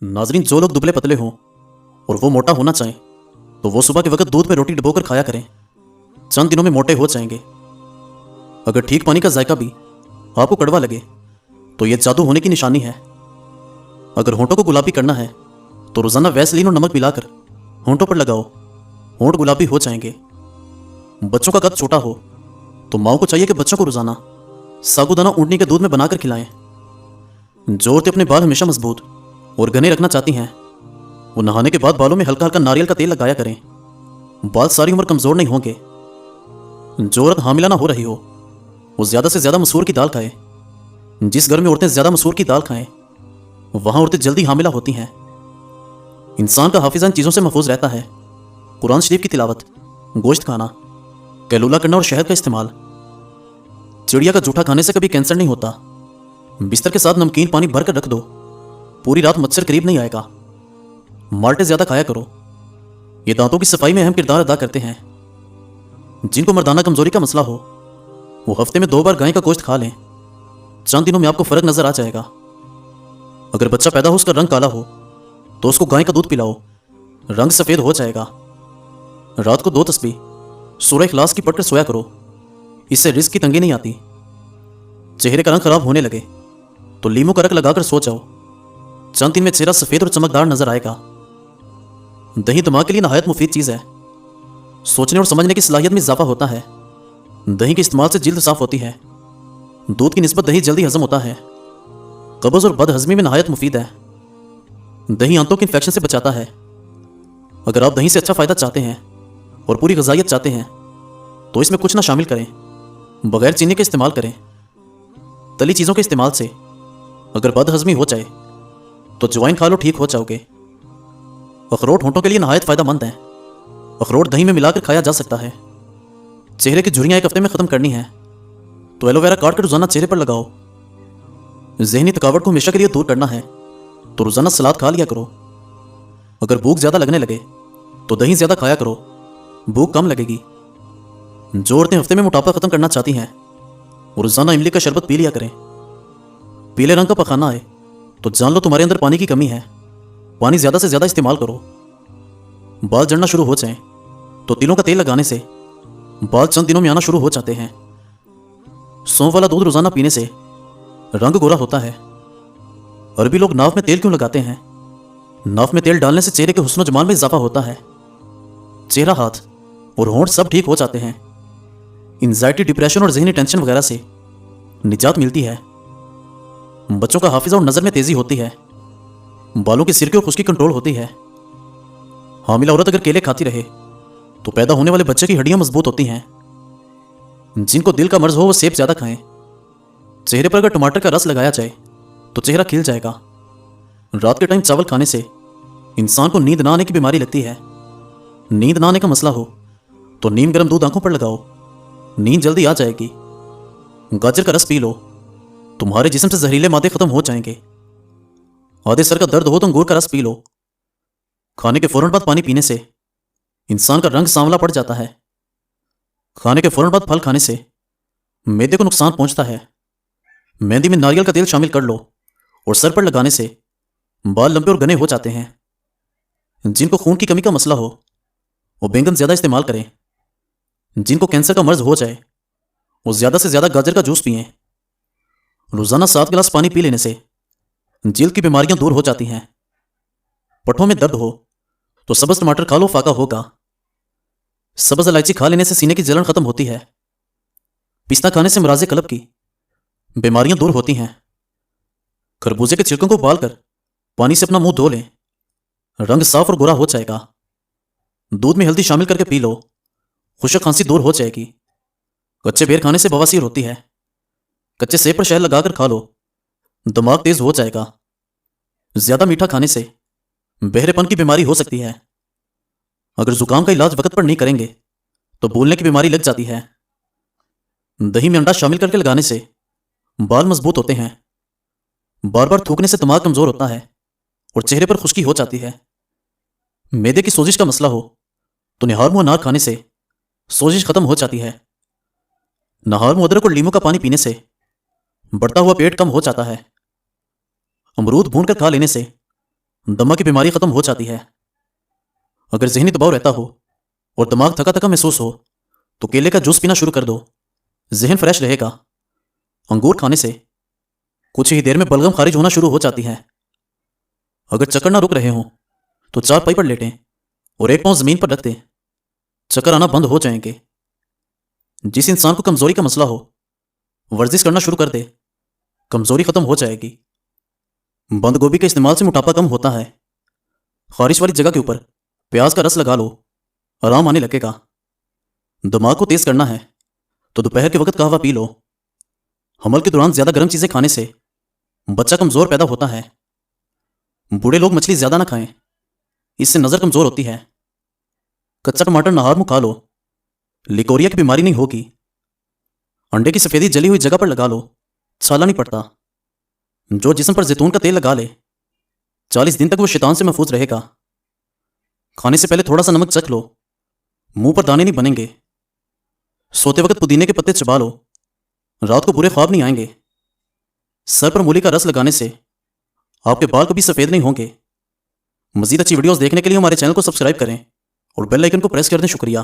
नाजरीन, जो लोग दुबले पतले हों और वो मोटा होना चाहें तो वो सुबह के वक्त दूध में रोटी डुबोकर खाया करें। चंद दिनों में मोटे हो जाएंगे। अगर ठीक पानी का जायका भी आपको कड़वा लगे तो यह जादू होने की निशानी है। अगर होंठों को गुलाबी करना है तो रोजाना वैसलीन और नमक मिलाकर होंठों पर लगाओ, होंठ गुलाबी हो जाएंगे। बच्चों का कद छोटा हो तो माओ को चाहिए कि बच्चों को रोजाना साबूदाना ऊँटनी के दूध में बनाकर खिलाएं। जो औरतें अपने बाल हमेशा मजबूत और घने रखना चाहती हैं वो नहाने के बाद बालों में हल्का हल्का नारियल का तेल लगाया करें। बाल सारी उम्र कमजोर नहीं होंगे। जो औरत हामिला ना हो रही हो वो ज्यादा से ज्यादा मसूर की दाल खाए। जिस घर में औरतें ज्यादा मसूर की दाल खाएं वहां औरतें जल्दी हामिला होती हैं। इंसान का हाफिजा इन चीजों से महफूज रहता है। कुरान शरीफ की तिलावत, गोश्त खाना, कैलूला करना और शहद का इस्तेमाल। चिड़िया का जूठा खाने से कभी कैंसर नहीं होता। बिस्तर के साथ नमकीन पानी भरकर रख दो, पूरी रात मच्छर करीब नहीं आएगा। माल्टे ज्यादा खाया करो, ये दांतों की सफाई में अहम किरदार अदा करते हैं। जिनको मर्दाना कमजोरी का मसला हो वो हफ्ते में 2 बार गाय का गोश्त खा लें। चंद दिनों में आपको फर्क नजर आ जाएगा। अगर बच्चा पैदा हो उसका रंग काला हो तो उसको गाय का दूध पिलाओ, रंग सफेद हो जाएगा। रात को 2 तस्बीह सूरह इखलास की पढ़कर सोया करो, इससे रिस्क की तंगी नहीं आती। चेहरे का रंग खराब होने लगे तो लीमू का रख लगाकर सो जाओ, चंद दिन में चेहरा सफेद और चमकदार नजर आएगा। दही दिमाग के लिए नहायत मुफीद चीज है। सोचने और समझने की सलाहियत में इजाफा होता है। दही के इस्तेमाल से जिल्द साफ होती है। दूध की निस्बत दही जल्दी हजम होता है। कब्ज और बदहजमी में नहायत मुफीद है। दही आंतों के इन्फेक्शन से बचाता है। अगर आप दही से अच्छा फायदा चाहते हैं और पूरी गजाइत चाहते हैं तो इसमें कुछ ना शामिल करें, बगैर चीनी के इस्तेमाल करें। तली चीजों के इस्तेमाल से अगर बदहजमी हो जाए तो जवाइन खा लो, ठीक हो जाओगे। अखरोट होंठों के लिए नहायत फायदेमंद है। अखरोट दही में मिलाकर खाया जा सकता है। चेहरे की झुर्रियां 1 हफ्ते में खत्म करनी है तो एलोवेरा काट कर रोजाना चेहरे पर लगाओ। जहनी थकावट को हमेशा के लिए दूर करना है तो रोजाना सलाद खा लिया करो। अगर भूख ज्यादा लगने लगे तो दही ज्यादा खाया करो, भूख कम लगेगी। जो औरतें हफ्ते में मोटापा खत्म करना चाहती हैं वो रोजाना इमली का शरबत पी लिया करें। पीले रंग का पखाना आए तो जान लो तुम्हारे अंदर पानी की कमी है। पानी ज्यादा से ज्यादा इस्तेमाल करो। बाल झड़ना शुरू हो जाएं तो तिलों का तेल लगाने से बाल चंद दिनों में आना शुरू हो जाते हैं। सौंफ वाला दूध रोजाना पीने से रंग गोरा होता है। अरबी लोग नाव में तेल क्यों लगाते हैं? नाव में तेल डालने से चेहरे के हुस्न जमाल में इजाफा होता है। चेहरा, हाथ और होंठ सब ठीक हो जाते हैं। एंजाइटी, डिप्रेशन और ज़हनी टेंशन वगैरह से निजात मिलती है। बच्चों का हाफिजा और नजर में तेजी होती है। बालों की सिरके और खुश्की कंट्रोल होती है। हामिला औरत अगर केले खाती रहे तो पैदा होने वाले बच्चे की हड्डियां मजबूत होती हैं। जिनको दिल का मर्ज हो वो सेब ज्यादा खाएं। चेहरे पर अगर टमाटर का रस लगाया जाए तो चेहरा खिल जाएगा। रात के टाइम चावल खाने से इंसान को नींद ना आने की बीमारी लगती है। नींद ना आने का मसला हो तो नीम गर्म दूध आंखों पर लगाओ, नींद जल्दी आ जाएगी। गाजर का रस पी लो, तुम्हारे जिस्म से जहरीले मादे खत्म हो जाएंगे। आधे सर का दर्द हो तो अंगूर का रस पी लो। खाने के फौरन बाद पानी पीने से इंसान का रंग सांवला पड़ जाता है। खाने के फौरन बाद फल खाने से मैदे को नुकसान पहुंचता है। मेहंदी में नारियल का तेल शामिल कर लो और सर पर लगाने से बाल लंबे और घने हो जाते हैं। जिनको खून की कमी का मसला हो वो बैंगन ज्यादा इस्तेमाल करें। जिनको कैंसर का मर्ज हो जाए वो ज्यादा से ज्यादा गाजर का जूस पिएं। रोजाना 7 गिलास पानी पी लेने से जिल्द की बीमारियां दूर हो जाती हैं। पट्ठों में दर्द हो तो सब्ज टमाटर खा लो, फाका होगा। सब्ज इलायची खा लेने से सीने की जलन खत्म होती है। पिस्ता खाने से मराज़े कलब की बीमारियां दूर होती हैं। खरबूजे के छिलकों को उबालकर पानी से अपना मुंह धो लें, रंग साफ और गोरा हो जाएगा। दूध में हल्दी शामिल करके पी लो, खुशक खांसी दूर हो जाएगी। कच्चे बेर खाने से बवासीर होती है। कच्चे सेब पर शहद लगाकर खा लो, दिमाग तेज हो जाएगा। ज्यादा मीठा खाने से बहरेपन की बीमारी हो सकती है। अगर जुकाम का इलाज वक्त पर नहीं करेंगे तो भूलने की बीमारी लग जाती है। दही में अंडा शामिल करके लगाने से बाल मजबूत होते हैं। बार बार थूकने से दिमाग कमजोर होता है और चेहरे पर खुश्की हो जाती है। मैदे की सोजिश का मसला हो तो निहार मुंह अनार खाने से सोजिश खत्म हो जाती है। नहार मुंह अदरक और लीमू का पानी पीने से बढ़ता हुआ पेट कम हो जाता है। अमरूद भून कर खा लेने से दमा की बीमारी ख़त्म हो जाती है। अगर जहनी दबाव रहता हो और दिमाग थका थका महसूस हो तो केले का जूस पीना शुरू कर दो, जहन फ्रेश रहेगा। अंगूर खाने से कुछ ही देर में बलगम खारिज होना शुरू हो जाती है। अगर चक्कर ना रुक रहे हों तो चारपाई पर लेटें और एक पांव जमीन पर रख दें, चक्कर आना बंद हो जाएंगे। जिस इंसान को कमजोरी का मसला हो वर्जिश करना शुरू कर दे, कमजोरी खत्म हो जाएगी। बंद गोभी के इस्तेमाल से मोटापा कम होता है। खारिश वाली जगह के ऊपर प्याज का रस लगा लो, आराम आने लगेगा। दिमाग को तेज करना है तो दोपहर के वक्त कहवा पी लो। हमल के दौरान ज्यादा गर्म चीजें खाने से बच्चा कमजोर पैदा होता है। बूढ़े लोग मछली ज्यादा ना खाएं, इससे नजर कमजोर होती है। कच्चा टमाटर नहार मुंह खा लो, लिकोरिया की बीमारी नहीं होगी। अंडे की सफेदी जली हुई जगह पर लगा लो, छाला नहीं पड़ता। जो जिस्म पर जैतून का तेल लगा ले 40 दिन तक वो शैतान से महफूज रहेगा। खाने से पहले थोड़ा सा नमक चख लो, मुंह पर दाने नहीं बनेंगे। सोते वक्त पुदीने के पत्ते चबा लो, रात को बुरे ख्वाब नहीं आएंगे। सर पर मूली का रस लगाने से आपके बाल कभी सफेद नहीं होंगे। मजीद अच्छी वीडियोस देखने के लिए हमारे चैनल को सब्सक्राइब करें और बेल आइकन को प्रेस कर दें। शुक्रिया।